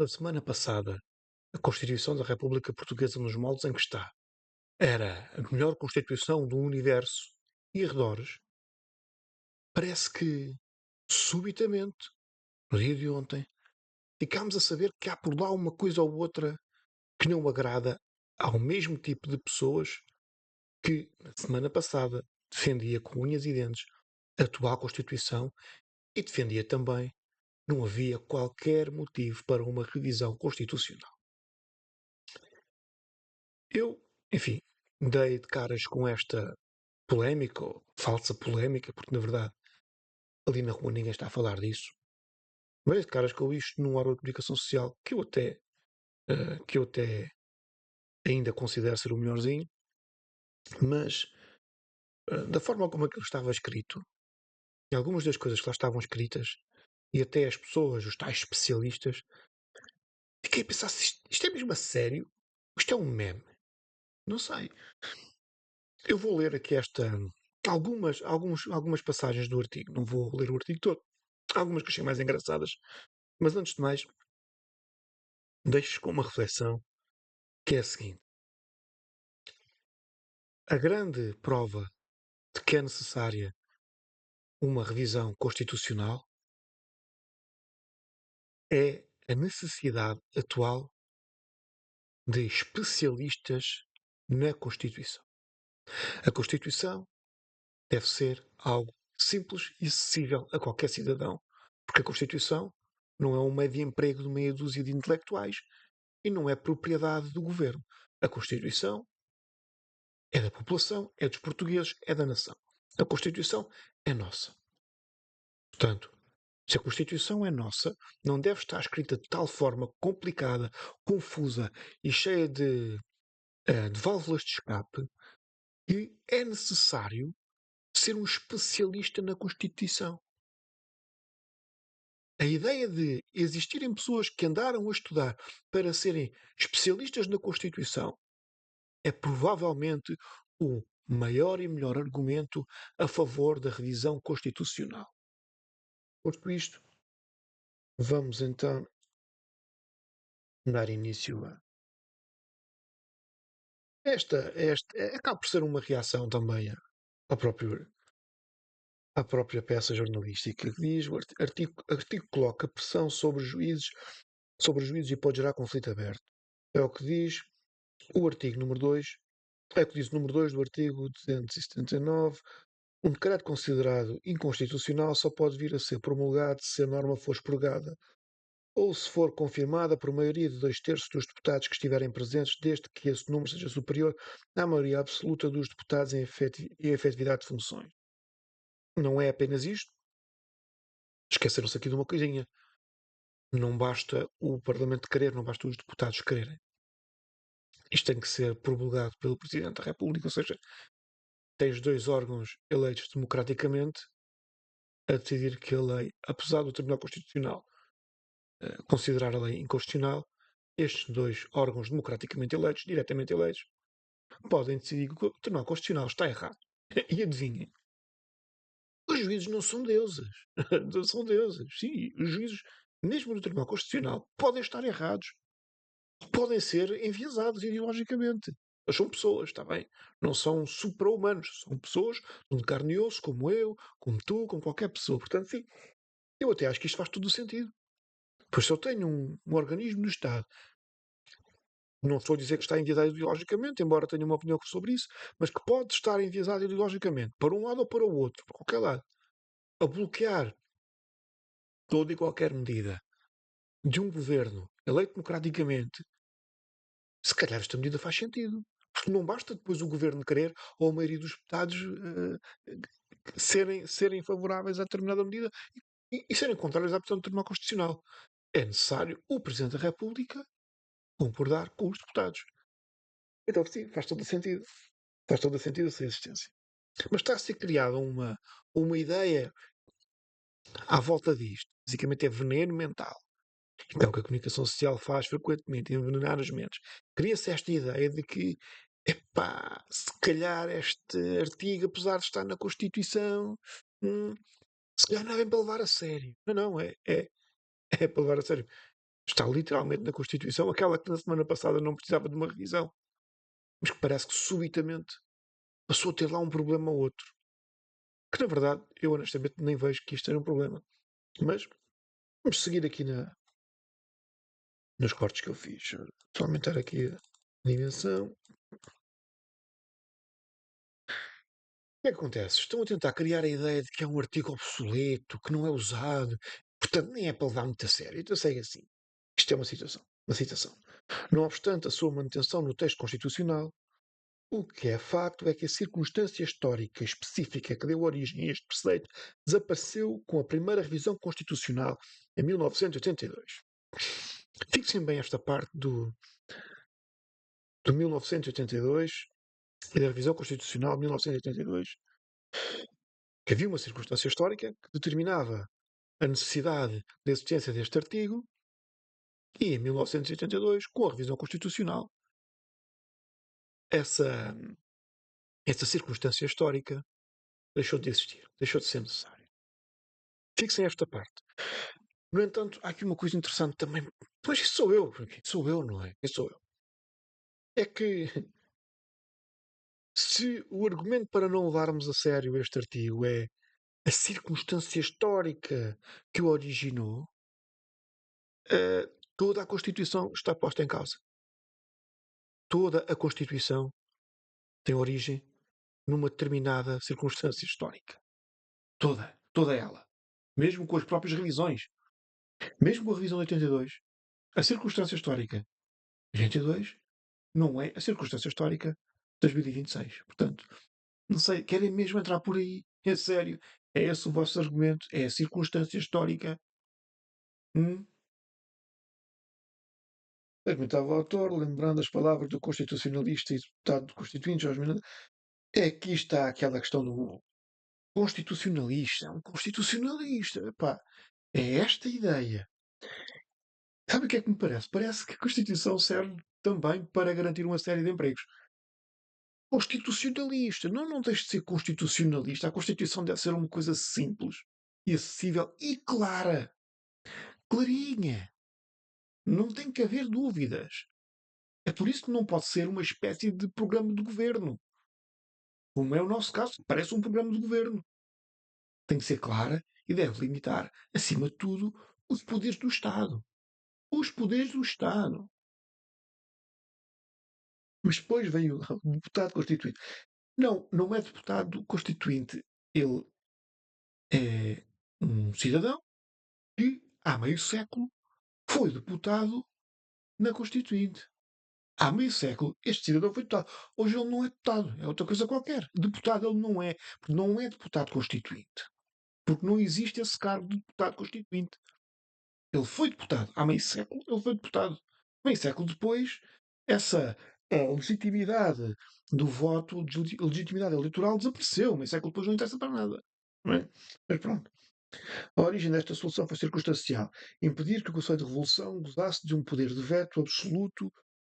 Da semana passada, a Constituição da República Portuguesa, nos moldes em que está, era a melhor Constituição do universo e arredores. Parece que, subitamente, no dia de ontem, ficámos a saber que há por lá uma coisa ou outra que não agrada ao mesmo tipo de pessoas que, na semana passada, defendia com unhas e dentes a atual Constituição e defendia também não havia qualquer motivo para uma revisão constitucional. Eu, enfim, dei de caras com esta polémica, ou falsa polémica, porque na verdade ali na rua ninguém está a falar disso. Mas dei de caras com isto num órgão de comunicação social que eu até ainda considero ser o melhorzinho, mas da forma como aquilo estava escrito, e algumas das coisas que lá estavam escritas, e até as pessoas, os tais especialistas, fiquei a pensar se isto é mesmo a sério? Isto é um meme? Não sei. Eu vou ler aqui algumas passagens do artigo. Não vou ler o artigo todo. Algumas que achei mais engraçadas. Mas antes de mais, deixo com uma reflexão que é a seguinte. A grande prova de que é necessária uma revisão constitucional é a necessidade atual de especialistas na Constituição. A Constituição deve ser algo simples e acessível a qualquer cidadão, porque a Constituição não é um meio de emprego de meia dúzia de intelectuais e não é propriedade do governo. A Constituição é da população, é dos portugueses, é da nação. A Constituição é nossa. Portanto, se a Constituição é nossa, não deve estar escrita de tal forma complicada, confusa e cheia de válvulas de escape que é necessário ser um especialista na Constituição. A ideia de existirem pessoas que andaram a estudar para serem especialistas na Constituição é provavelmente o maior e melhor argumento a favor da revisão constitucional. Posto isto, vamos então dar início a acaba por ser uma reação também ao próprio, à própria peça jornalística que diz o artigo coloca pressão sobre os juízes e pode gerar conflito aberto. É o que diz o artigo número 2, é o que diz o número 2 do artigo 279. Um decreto considerado inconstitucional só pode vir a ser promulgado se a norma for expurgada ou se for confirmada por maioria de 2/3 dos deputados que estiverem presentes, desde que esse número seja superior à maioria absoluta dos deputados em efetividade de funções. Não é apenas isto. Esqueceram-se aqui de uma coisinha. Não basta o Parlamento querer, não basta os deputados quererem. Isto tem que ser promulgado pelo Presidente da República, ou seja, tens dois órgãos eleitos democraticamente a decidir que a lei, apesar do Tribunal Constitucional considerar a lei inconstitucional, estes dois órgãos democraticamente eleitos, diretamente eleitos, podem decidir que o Tribunal Constitucional está errado. E adivinhem, os juízes não são deuses. Não são deuses. Sim, os juízes, mesmo no Tribunal Constitucional, podem estar errados. Podem ser enviesados ideologicamente. Mas são pessoas, está bem? Não são supra-humanos. São pessoas de carne e osso, como eu, como tu, como qualquer pessoa. Portanto, sim, eu até acho que isto faz todo o sentido. Pois se eu tenho um organismo no Estado, não estou a dizer que está enviesado ideologicamente, embora tenha uma opinião sobre isso, mas que pode estar enviesado ideologicamente, para um lado ou para o outro, para qualquer lado, a bloquear toda e qualquer medida de um governo eleito democraticamente, se calhar esta medida faz sentido. Porque não basta depois o governo querer ou a maioria dos deputados serem favoráveis a determinada medida e serem contrários à posição do Tribunal Constitucional. É necessário o Presidente da República concordar com os deputados. Então, sim, faz todo o sentido. Faz todo o sentido essa existência. Mas está a ser criada uma ideia à volta disto. Basicamente é veneno mental. Então, o que a comunicação social faz frequentemente, envenenar as mentes. Cria-se esta ideia de que, epá, se calhar este artigo, apesar de estar na Constituição, se calhar não é bem para levar a sério. Não, é para levar a sério. Está literalmente na Constituição, aquela que na semana passada não precisava de uma revisão, mas que parece que subitamente passou a ter lá um problema ou outro. Que na verdade, eu honestamente nem vejo que isto seja um problema. Mas vamos seguir aqui nos cortes que eu fiz. Só aumentar aqui a dimensão. O que é que acontece? Estão a tentar criar a ideia de que é um artigo obsoleto, que não é usado, portanto nem é para levar muito a sério. Então segue assim. Isto é uma citação. Uma citação. Não obstante a sua manutenção no texto constitucional, o que é facto é que a circunstância histórica específica que deu origem a este preceito desapareceu com a primeira revisão constitucional em 1982. Fixem bem esta parte do 1982 e da revisão constitucional de 1982, que havia uma circunstância histórica que determinava a necessidade da existência deste artigo e em 1982, com a revisão constitucional, essa, essa circunstância histórica deixou de existir, deixou de ser necessária. Fixem esta parte. No entanto, há aqui uma coisa interessante também. Pois isso sou eu. Sou eu, não é? Isso sou eu. É que se o argumento para não levarmos a sério este artigo é a circunstância histórica que o originou, toda a Constituição está posta em causa. Toda a Constituição tem origem numa determinada circunstância histórica. Toda. Toda ela. Mesmo com as próprias revisões. Mesmo com a revisão de 82, a circunstância histórica de 82 não é a circunstância histórica de 2026. Portanto, não sei, querem mesmo entrar por aí? É sério? É esse o vosso argumento? É a circunstância histórica? Hum? Argumentava o autor, lembrando as palavras do constitucionalista e deputado constituinte Jorge Miranda. É que está aquela questão do constitucionalista. Um constitucionalista. Epá, é esta a ideia. Sabe o que é que me parece? Parece que a Constituição serve também para garantir uma série de empregos. Constitucionalista. Não, não deixe de ser constitucionalista. A Constituição deve ser uma coisa simples e acessível e clara. Clarinha. Não tem que haver dúvidas. É por isso que não pode ser uma espécie de programa de governo. Como é o nosso caso, parece um programa de governo. Tem que ser clara e deve limitar, acima de tudo, os poderes do Estado. Os poderes do Estado. Mas depois vem o deputado constituinte. Não, não é deputado constituinte. Ele é um cidadão que, há meio século, foi deputado na Constituinte. Há meio século, este cidadão foi deputado. Hoje ele não é deputado, é outra coisa qualquer. Deputado ele não é, porque não é deputado constituinte. Porque não existe esse cargo de deputado constituinte. Ele foi deputado. Há meio século, ele foi deputado. Meio século depois, essa legitimidade do voto, legitimidade eleitoral desapareceu. Meio século depois não interessa para nada. Não é? Mas pronto. A origem desta solução foi circunstancial. Impedir que o Conselho de Revolução gozasse de um poder de veto absoluto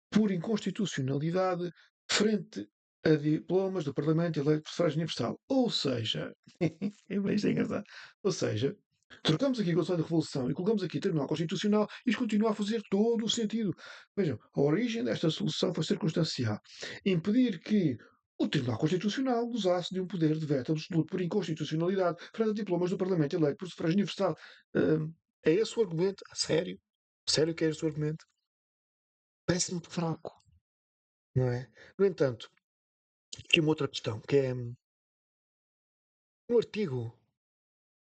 por inconstitucionalidade frente a diplomas do Parlamento eleito por sufrágio universal. Ou seja, isto é engraçado. Ou seja, trocamos aqui o Conselho de Revolução e colocamos aqui Tribunal Constitucional e isto continua a fazer todo o sentido. Vejam, a origem desta solução foi circunstancial. Impedir que o Tribunal Constitucional gozasse de um poder de veto absoluto por inconstitucionalidade frente a diplomas do Parlamento eleito por sufrágio universal. É esse o argumento? A sério? Sério que é esse o argumento? Parece-me fraco, não é? No entanto, aqui uma outra questão, que é, no artigo,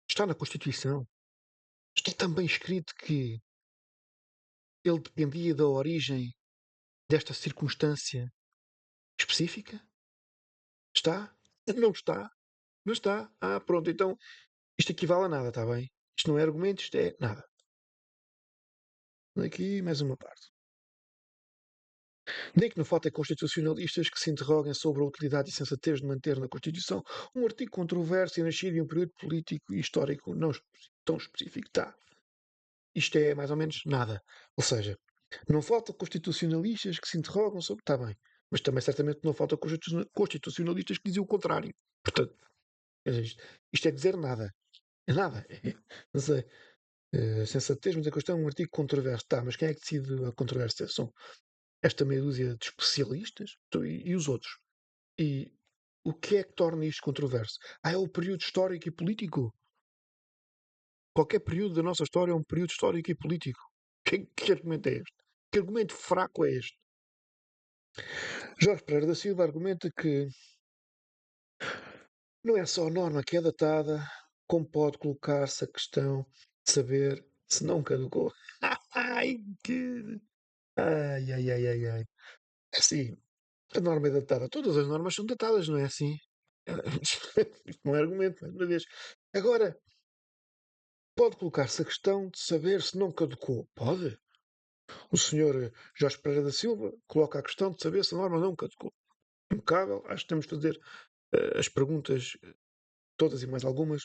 está na Constituição, está também escrito que ele dependia da origem desta circunstância específica? Está? Não está? Não está? Ah, pronto, então isto equivale a nada, está bem? Isto não é argumento, isto é nada. Aqui mais uma parte. Nem que não faltem constitucionalistas que se interroguem sobre a utilidade e sensatez de manter na Constituição um artigo controverso e nascido em um período político e histórico não tão específico. Tá. Isto é mais ou menos nada. Ou seja, não falta constitucionalistas que se interrogam sobre. Está bem. Mas também certamente não falta constitucionalistas que dizem o contrário. Portanto, isto é dizer nada. É nada. Não sei. Sensatez, mas a questão é um artigo controverso. Tá, mas quem é que decide a controvérsia? São esta meia dúzia de especialistas e os outros. E o que é que torna isto controverso? É o período histórico e político. Qualquer período da nossa história é um período histórico e político. Que argumento é este? Que argumento fraco é este? Jorge Pereira da Silva argumenta que não é só a norma que é datada, como pode colocar-se a questão de saber se não caducou. Ai, que. Ai, ai, ai, ai, ai. É assim, a norma é datada. Todas as normas são datadas, não é assim? Isto não é argumento, mais uma vez. Agora, pode colocar-se a questão de saber se não caducou. Pode. O senhor Jorge Pereira da Silva coloca a questão de saber se a norma não caducou. Impecável. Acho que temos de fazer as perguntas, todas e mais algumas,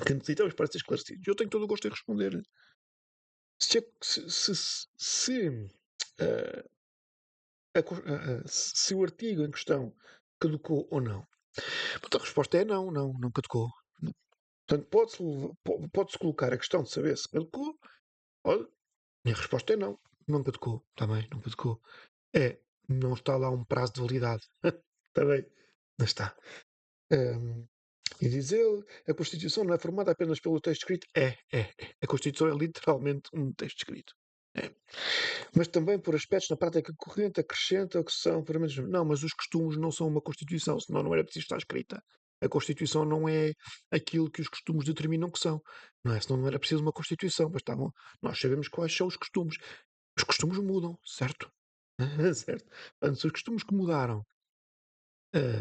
que necessitamos para ser esclarecidos. Eu tenho todo o gosto em responder. Se, eh, se o artigo em questão caducou ou não. Portanto, a resposta é não, não, não caducou. Portanto, pode-se colocar a questão de saber se caducou. Pode. Minha resposta é não. Não caducou. Está bem, não caducou. É, não está lá um prazo de validade. Está bem. Não está. Um, e diz ele, a Constituição não é formada apenas pelo texto escrito. É. A Constituição é literalmente um texto escrito. É. Mas também por aspectos na prática corrente acrescenta que são puramente. Não, mas os costumes não são uma Constituição, senão não era preciso estar escrita. A Constituição não é aquilo que os costumes determinam que são. Não é? Senão não era preciso uma Constituição. Bastavam, nós sabemos quais são os costumes. Os costumes mudam, certo? Certo. Portanto, se os costumes que mudaram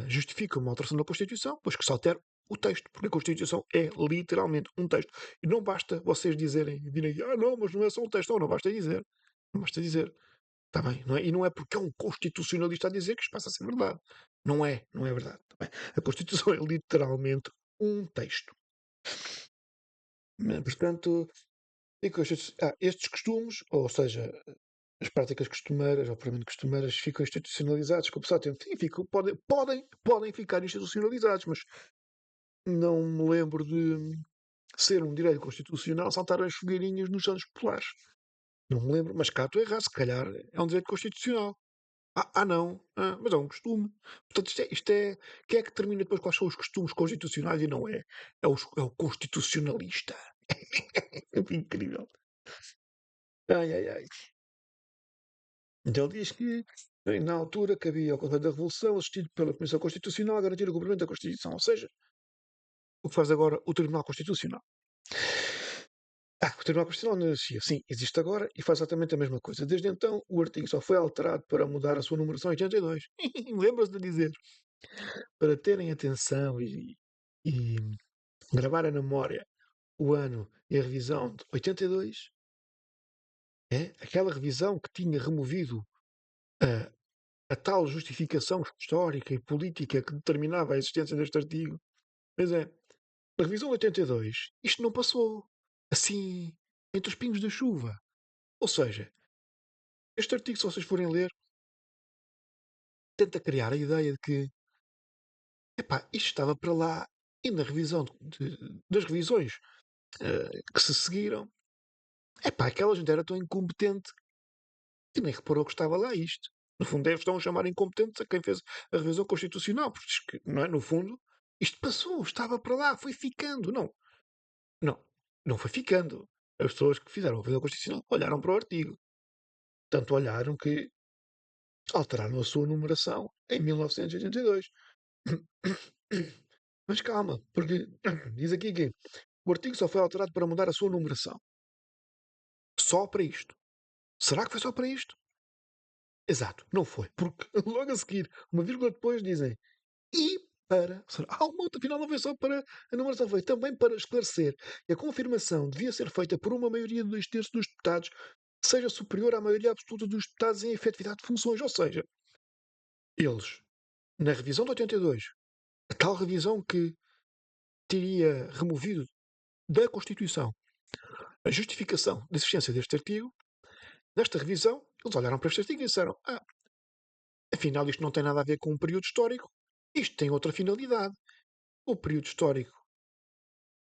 justificam uma alteração da Constituição, pois que se altere o texto, porque a Constituição é literalmente um texto. E não basta vocês dizerem, virem aqui, não, mas não é só um texto, não basta dizer. Não basta dizer. Está bem, não é? E não é porque é um constitucionalista a dizer que isto passa a ser verdade. Não é verdade. Tá bem? A Constituição é literalmente um texto. Portanto, estes costumes, ou seja, as práticas costumeiras, ou puramente costumeiras, ficam institucionalizados com o passar do tempo. Sim, podem ficar institucionalizados, mas não me lembro de ser um direito constitucional saltar as fogueirinhas nos Santos Populares. Não me lembro, mas cá estou errado, se calhar é um direito constitucional. Não, mas é um costume. Portanto, quem é que determina depois quais são os costumes constitucionais e não é? É o constitucionalista. É incrível. Ai, ai, ai. Então ele diz que, na altura, cabia ao Conselho da Revolução, assistido pela Comissão Constitucional, a garantir o cumprimento da Constituição. Ou seja, o que faz agora o Tribunal Constitucional. O Tribunal Constitucional não existia. Sim, existe agora e faz exatamente a mesma coisa. Desde então, o artigo só foi alterado para mudar a sua numeração em 82. Lembra-se de dizer. Para terem atenção e gravar na memória o ano e a revisão de 82, aquela revisão que tinha removido a, a tal justificação histórica e política que determinava a existência deste artigo. Pois é, na revisão de 82, isto não passou assim entre os pingos da chuva. Ou seja, este artigo, se vocês forem ler, tenta criar a ideia de que isto estava para lá e na revisão das revisões que se seguiram, aquela gente era tão incompetente que nem reparou que estava lá isto. No fundo, estão a chamar incompetentes a quem fez a revisão constitucional, porque não é? No fundo, isto passou, estava para lá, foi ficando. Não, não foi ficando. As pessoas que fizeram a revisão constitucional olharam para o artigo. Tanto olharam que alteraram a sua numeração em 1982. Mas calma, porque diz aqui que o artigo só foi alterado para mudar a sua numeração. Só para isto. Será que foi só para isto? Exato, não foi. Porque logo a seguir, uma vírgula depois, dizem e para. Uma outra, afinal, não foi só para a numeração, foi também para esclarecer que a confirmação devia ser feita por uma maioria de 2/3 dos deputados, seja superior à maioria absoluta dos deputados em efetividade de funções. Ou seja, eles, na revisão de 82, a tal revisão que teria removido da Constituição a justificação da existência deste artigo, nesta revisão, eles olharam para este artigo e disseram: afinal, isto não tem nada a ver com um período histórico, isto tem outra finalidade. O período histórico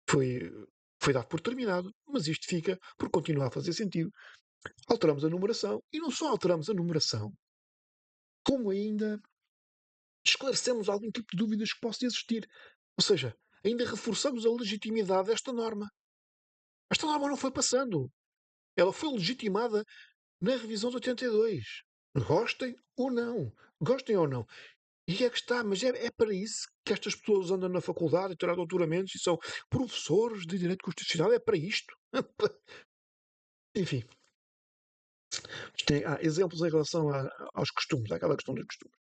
foi Foi dado por terminado, mas isto fica por continuar a fazer sentido. Alteramos a numeração e não só alteramos a numeração, como ainda esclarecemos algum tipo de dúvidas que possa existir. Ou seja, ainda reforçamos a legitimidade desta norma. Esta norma não foi passando. Ela foi legitimada na revisão de 82. Gostem ou não. Gostem ou não. E é que está, mas é para isso que estas pessoas andam na faculdade e tirar doutoramentos e são professores de Direito Constitucional. É para isto. Enfim, há exemplos em relação aos costumes, àquela questão dos costumes,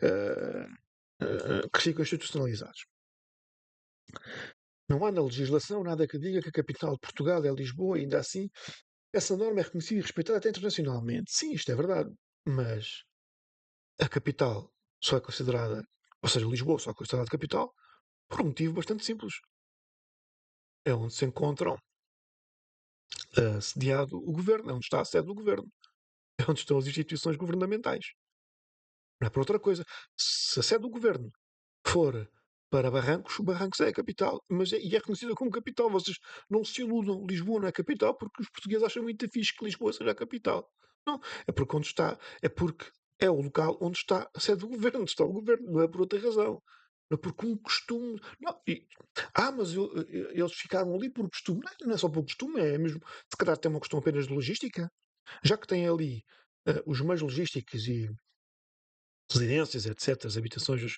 eh, que ficam institucionalizados. Não há na legislação nada que diga que a capital de Portugal é Lisboa, e ainda assim essa norma é reconhecida e respeitada até internacionalmente. Sim, isto é verdade, mas a capital só é considerada, ou seja, Lisboa só é considerada capital, por um motivo bastante simples. É onde se encontram sediado o governo, é onde está a sede do governo, é onde estão as instituições governamentais. Não é por outra coisa. Se a sede do governo for para Barrancos, Barrancos é a capital, mas e é reconhecida como capital. Vocês não se iludam, Lisboa não é capital porque os portugueses acham muito fixe que Lisboa seja a capital. Não, é porque onde está, é porque é o local onde está a sede do governo, onde está o governo, não é por outra razão. Não é porque um costume. Não, mas eles ficaram ali por costume. Não, não é só por costume, é mesmo. Se calhar tem uma questão apenas de logística. Já que tem ali os meios logísticos e residências, etc., as habitações,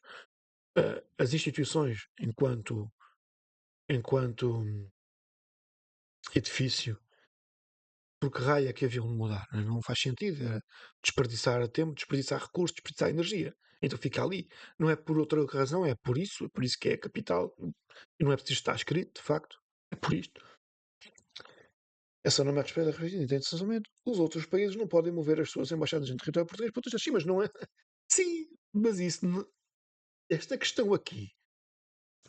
as instituições enquanto edifício, por que raio é que haviam de mudar? Não faz sentido. É desperdiçar tempo, desperdiçar recursos, desperdiçar energia. Então fica ali. Não é por outra razão, é por isso que é a capital. E não é preciso estar escrito, de facto. É por isto. Essa não é a respeito da referência de censamento. Os outros países não podem mover as suas embaixadas em território português para outras. Sim, mas não é. Sim, mas isso. Esta questão aqui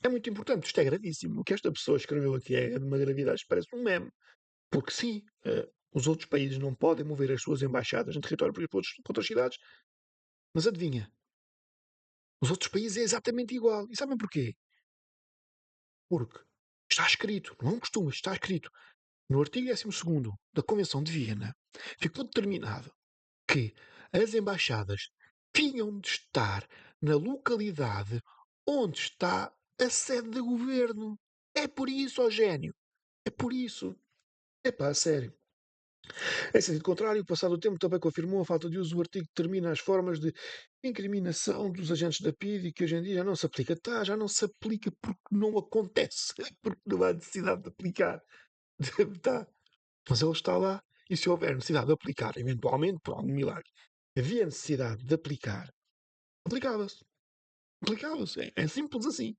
é muito importante. Isto é gravíssimo. O que esta pessoa escreveu aqui é de uma gravidade que parece um meme. Porque sim, os outros países não podem mover as suas embaixadas em território para outras cidades. Mas adivinha, os outros países é exatamente igual. E sabem porquê? Porque está escrito, não é um costume, está escrito no artigo 12º da Convenção de Viena, ficou determinado que as embaixadas tinham de estar na localidade onde está a sede de governo. É por isso, ó gênio. É por isso. É pá, sério. Em sentido contrário, passado o tempo também confirmou a falta de uso do artigo que determina as formas de incriminação dos agentes da PIDE, que hoje em dia já não se aplica. Tá, já não se aplica porque não acontece, porque não há necessidade de aplicar. Tá. Mas ele está lá, e se houver necessidade de aplicar, eventualmente, por algum milagre, havia necessidade de aplicar, aplicava-se. Aplicava-se. É simples assim.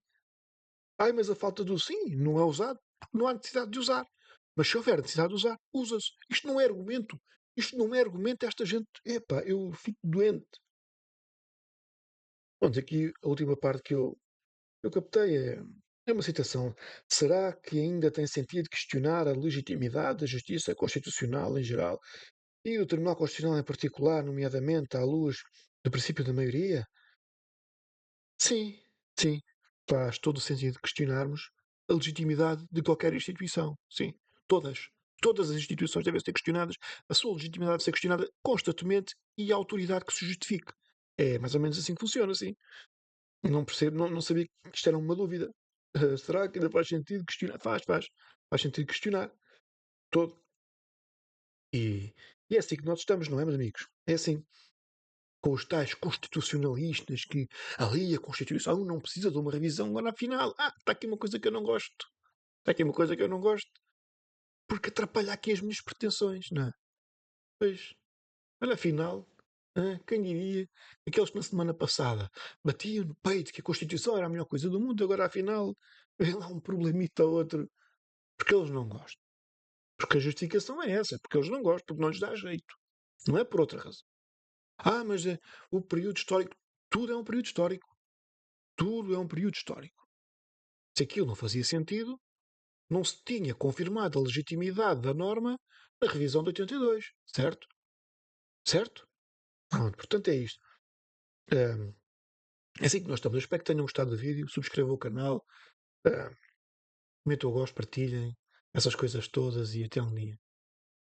Ai, mas a falta do sim não é usado porque não há necessidade de usar. Mas se houver necessidade de usar, usa-se. Isto não é argumento. Isto não é argumento. Esta gente, epá, eu fico doente. Pronto, aqui a última parte que eu captei é uma citação. Será que ainda tem sentido questionar a legitimidade da justiça constitucional em geral e do Tribunal Constitucional em particular, nomeadamente à luz do princípio da maioria? Sim, sim. Faz todo o sentido questionarmos a legitimidade de qualquer instituição. Sim. Todas. Todas as instituições devem ser questionadas. A sua legitimidade deve ser questionada constantemente e a autoridade que se justifique. É mais ou menos assim que funciona, sim. Não percebo, não sabia que isto era uma dúvida. Será que ainda faz sentido questionar? Faz. Faz sentido questionar. Todo. E é assim que nós estamos, não é, meus amigos? É assim. Com os tais constitucionalistas que ali a Constituição não precisa de uma revisão, agora afinal, está aqui uma coisa que eu não gosto. Está aqui uma coisa que eu não gosto. Porque atrapalha aqui as minhas pretensões, não é? Pois, olha, afinal, quem diria, aqueles que na semana passada batiam no peito que a Constituição era a melhor coisa do mundo, agora afinal vem lá um problemita ou outro, porque eles não gostam. Porque a justificação é essa, porque eles não gostam, porque não lhes dá jeito. Não é por outra razão. Mas o período histórico, tudo é um período histórico. Tudo é um período histórico. Se aquilo não fazia sentido, não se tinha confirmado a legitimidade da norma na revisão de 82, certo? Certo? Pronto, portanto é isto. Ahm, É assim que nós estamos. Eu espero que tenham gostado do vídeo. Subscrevam o canal. ahm, metam o gosto, partilhem essas coisas todas e até um dia.